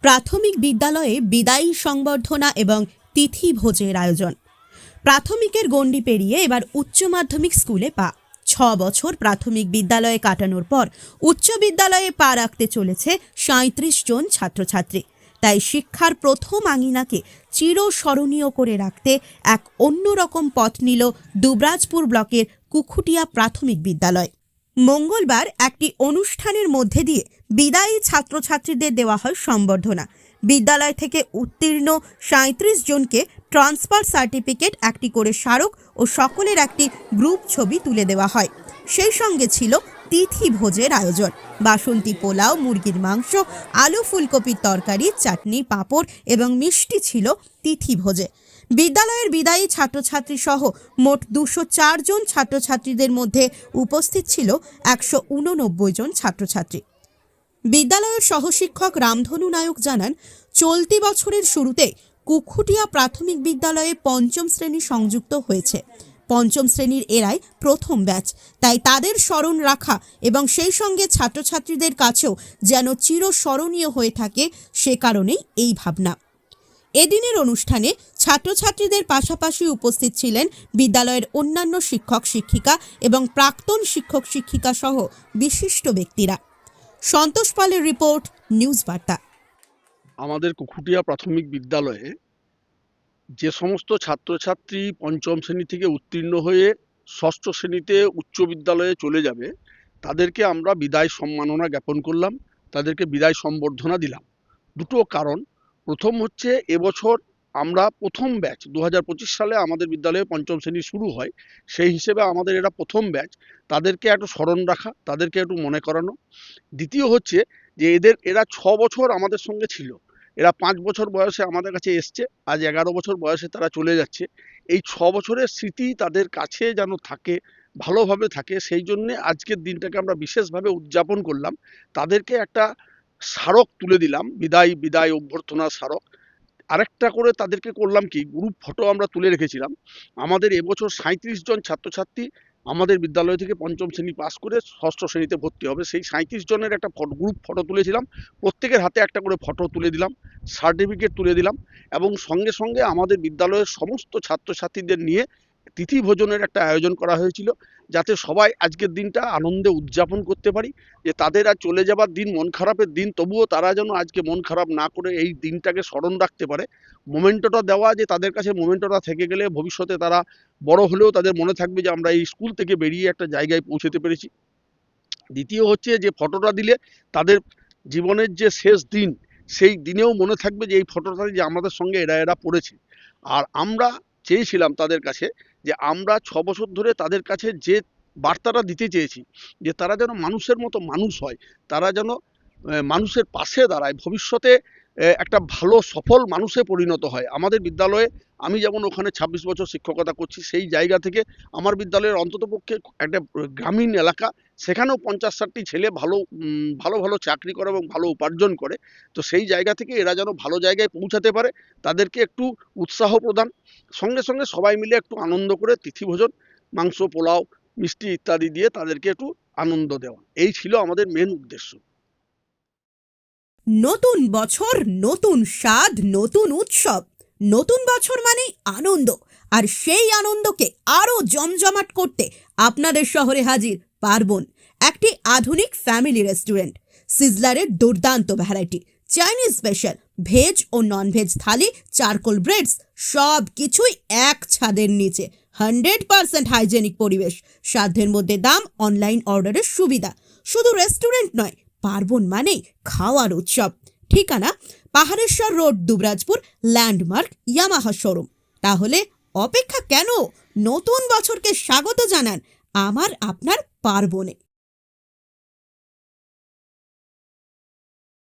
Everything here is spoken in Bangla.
প্রাথমিক বিদ্যালয়ে বিদায়ী সংবর্ধনা এবং তিথি ভোজের আয়োজন। প্রাথমিকের গণ্ডি পেরিয়ে এবার উচ্চ মাধ্যমিক স্কুলে পা। 6 বছর প্রাথমিক বিদ্যালয়ে কাটানোর পর উচ্চ বিদ্যালয়ে পা রাখতে চলেছে 37 জন ছাত্রছাত্রী। তাই শিক্ষার প্রথম আঙিনাকে চিরস্মরণীয় করে রাখতে এক অন্যরকম পথ নিল দুবরাজপুর ব্লকের কুকুটিয়া প্রাথমিক বিদ্যালয়। মঙ্গলবার একটি অনুষ্ঠানের মধ্যে দিয়ে বিদায়ী ছাত্রছাত্রীদের দেওয়া হয় সংবর্ধনা। বিদ্যালয় থেকে উত্তীর্ণ 37 জনকে ট্রান্সফার সার্টিফিকেট, একটি করে স্মারক ও সকলের একটি গ্রুপ ছবি তুলে দেওয়া হয়। সেই সঙ্গে ছিল তিথি ভোজের আয়োজন। বাসন্তী পোলাও, মুরগির মাংস, আলু ফুলকপির তরকারি, চাটনি, পাঁপড় এবং মিষ্টি ছিল তিথি ভোজে। বিদ্যালয়ের বিদায়ী ছাত্রছাত্রী সহ মোট 204 জন ছাত্রছাত্রীদের মধ্যে উপস্থিত ছিল 189 জন ছাত্রছাত্রী। বিদ্যালয়ের সহশিক্ষক রামধনু নায়ক জানান, চলতি বছরের শুরুতে কুকুটিয়া প্রাথমিক বিদ্যালয়ে 5ম শ্রেণী সংযুক্ত হয়েছে। 5ম শ্রেণীর এরাই প্রথম ব্যাচ, তাই তাদের স্মরণ রাখা এবং সেই সঙ্গে ছাত্রছাত্রীদের কাছেও যেন চিরস্মরণীয় হয়ে থাকে, সে কারণেই এই ভাবনা। এদিনের অনুষ্ঠানে ছাত্রছাত্রীদের পাশাপাশি উপস্থিত ছিলেন বিদ্যালয়ের অন্যান্য শিক্ষক শিক্ষিকা এবং প্রাক্তন শিক্ষক শিক্ষিকা সহ বিশিষ্ট ব্যক্তিরা। সন্তোষ পালের রিপোর্ট, নিউজ বার্তা। আমাদের কুকুটিয়া প্রাথমিক বিদ্যালয়ে যে সমস্ত ছাত্রছাত্রী 5ম শ্রেণী থেকে উত্তীর্ণ হয়ে 6ষ্ঠ শ্রেণীতে উচ্চ বিদ্যালয়ে চলে যাবে, তাদেরকে আমরা বিদায় সম্মাননা জ্ঞাপন করলাম, তাদেরকে বিদায় সম্বর্ধনা দিলাম। দুটো কারণ। প্রথম হচ্ছে, এবছর আমরা প্রথম ব্যাচ, 2025 সালে আমাদের বিদ্যালয়ে 5ম শ্রেণী শুরু হয়, সেই হিসেবে আমাদের এরা প্রথম ব্যাচ, তাদেরকে একটু স্মরণ রাখা, তাদেরকে একটু মনে করানো। দ্বিতীয় হচ্ছে যে এরা 6 বছর আমাদের সঙ্গে ছিল, এরা 5 বছর বয়সে আমাদের কাছে এসছে, আজ 11 বছর বয়সে তারা চলে যাচ্ছে। এই 6 বছরের স্মৃতি তাদের কাছে যেন থাকে, ভালোভাবে থাকে, সেই জন্যে আজকের দিনটাকে আমরা বিশেষভাবে উদযাপন করলাম। তাদেরকে একটা স্মারক তুলে দিলাম, বিদায় অভ্যর্থনা স্মারক। আরেকটা করে তাদেরকে করলাম কি, গ্রুপ ফটো আমরা তুলে রেখেছিলাম। আমাদের এবছর 37 জন ছাত্রছাত্রী আমাদের বিদ্যালয় থেকে 5ম শ্রেণী পাস করে 6ষ্ঠ শ্রেণীতে ভর্তি হবে। সেই 37 জনের একটা গ্রুপ ফটো তুলেছিলাম, প্রত্যেকের হাতে একটা করে ফটো তুলে দিলাম, সার্টিফিকেট তুলে দিলাম এবং সঙ্গে সঙ্গে আমাদের বিদ্যালয়ের সমস্ত ছাত্রছাত্রীদের নিয়ে তিথি ভোজনের একটা আয়োজন করা হয়েছিল, যাতে সবাই আজকের দিনটা আনন্দে উদযাপন করতে পারি। যে তাদের আজ চলে যাবার দিন, মন খারাপের দিন, তবুও তারা যেন আজকে মন খারাপ না করে এই দিনটাকে স্মরণ রাখতে পারে। মোমেন্টোটা দেওয়া, যে তাদের কাছে মোমেন্টোটা থেকে গেলে ভবিষ্যতে তারা বড় হলেও তাদের মনে থাকবে যে আমরা এই স্কুল থেকে বেরিয়ে একটা জায়গায় পৌঁছতে পেরেছি। দ্বিতীয় হচ্ছে যে ফটোটা দিলে তাদের জীবনের যে শেষ দিন, সেই দিনেও মনে থাকবে যে এই ফটোটা যে আমাদের সঙ্গে এরা পড়েছে। আর আমরা চেয়েছিলাম তাদের কাছে যে আমরা 6 বছর ধরে তাদের কাছে যে বার্তাটা দিতে চেয়েছি, যে তারা যেন মানুষের মতো মানুষ হয়, তারা যেন মানুষের পাশে দাঁড়ায়, ভবিষ্যতে একটা ভালো সফল মানুষে পরিণত হয়। আমাদের বিদ্যালয়ে আমি যেমন ওখানে 26 বছর শিক্ষকতা করছি, সেই জায়গা থেকে আমার বিদ্যালয়ের অন্ততপক্ষে একটা গ্রামীণ এলাকা, সেখানেও 50-60টি ছেলে ভালো চাকরি করে এবং ভালো উপার্জন করে। তো সেই জায়গা থেকে এরা যেন ভালো জায়গায় পৌঁছাতে পারে, তাদেরকে একটু উৎসাহ প্রদান, সঙ্গে সঙ্গে সবাই মিলে একটু আনন্দ করে তিথিভোজন, মাংস, পোলাও, মিষ্টি ইত্যাদি দিয়ে তাদেরকে একটু আনন্দ দেওয়া, এই ছিল আমাদের মেন উদ্দেশ্য। নতুন বছর, নতুন স্বাদ, নতুন উৎসব। নতুন বছর মানেই আনন্দ, আর সেই আনন্দকে আরো জমজমাট করতে আপনাদের শহরে হাজির পার্বণ, একটি আধুনিক ফ্যামিলি রেস্টুরেন্ট। সিজলারের দুর্দান্ত ভ্যারাইটি, চাইনিজ স্পেশাল, ভেজ ও non veg thali, charcoal breads, সব কিছুই এক ছাদের নিচে। 100% হাইজেনিক পরিবেশ, সাধ্যের মধ্যে দাম, অনলাইন অর্ডারের সুবিধা। শুধু রেস্টুরেন্ট নয়, পার্বণ মানেই খাওয়ার উৎসব। ঠিকানা Pahareshwar road, Dubrajpur, landmark Yamaha showroom. তাহলে অপেক্ষা কেন? নতুন বছরকে স্বাগত জানান আমার আপনার পার্বণে।